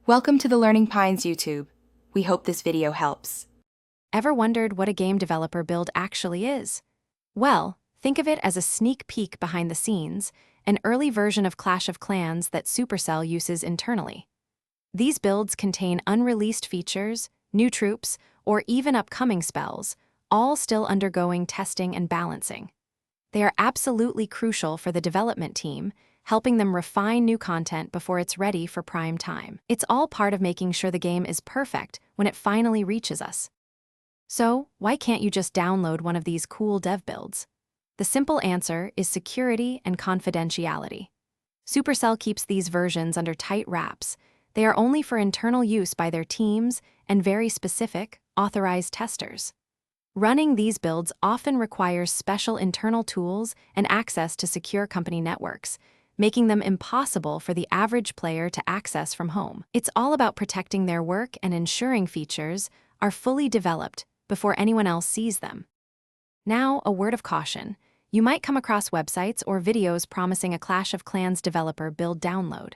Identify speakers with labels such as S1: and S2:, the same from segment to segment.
S1: Welcome to the Learning Pines YouTube. We hope this video helps.
S2: Ever wondered what a game developer build actually is? Well, think of it as a sneak peek behind the scenes, an early version of Clash of Clans that Supercell uses internally. These builds contain unreleased features, new troops, or even upcoming spells, all still undergoing testing and balancing. They are absolutely crucial for the development team, helping them refine new content before it's ready for prime time. It's all part of making sure the game is perfect when it finally reaches us. So, why can't you just download one of these cool dev builds? The simple answer is security and confidentiality. Supercell keeps these versions under tight wraps. They are only for internal use by their teams and very specific, authorized testers. Running these builds often requires special internal tools and access to secure company networks, making them impossible for the average player to access from home. It's all about protecting their work and ensuring features are fully developed before anyone else sees them. Now, a word of caution. You might come across websites or videos promising a Clash of Clans developer build download.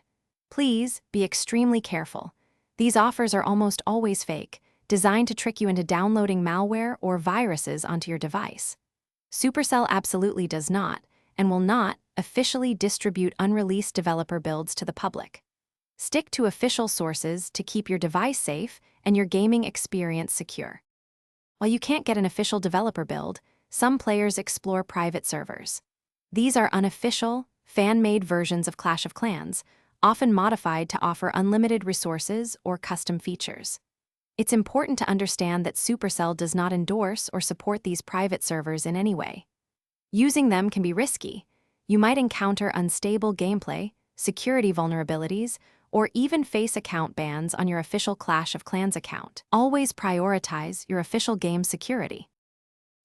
S2: Please be extremely careful. These offers are almost always fake, designed to trick you into downloading malware or viruses onto your device. Supercell absolutely does not, and will not, officially distribute unreleased developer builds to the public. Stick to official sources to keep your device safe and your gaming experience secure. While you can't get an official developer build, some players explore private servers. These are unofficial, fan-made versions of Clash of Clans, often modified to offer unlimited resources or custom features. It's important to understand that Supercell does not endorse or support these private servers in any way. Using them can be risky. You might encounter unstable gameplay, security vulnerabilities, or even face account bans on your official Clash of Clans account. Always prioritize your official game security.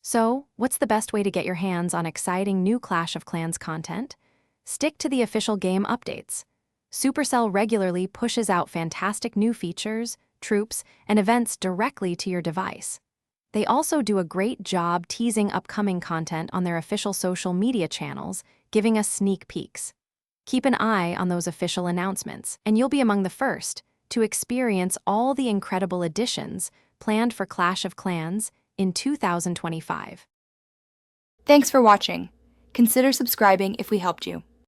S2: So, what's the best way to get your hands on exciting new Clash of Clans content? Stick to the official game updates. Supercell regularly pushes out fantastic new features, troops, and events directly to your device. They also do a great job teasing upcoming content on their official social media channels, giving us sneak peeks. Keep an eye on those official announcements, and you'll be among the first to experience all the incredible additions planned for Clash of Clans in 2025.
S1: Thanks for watching. Consider subscribing if we helped you.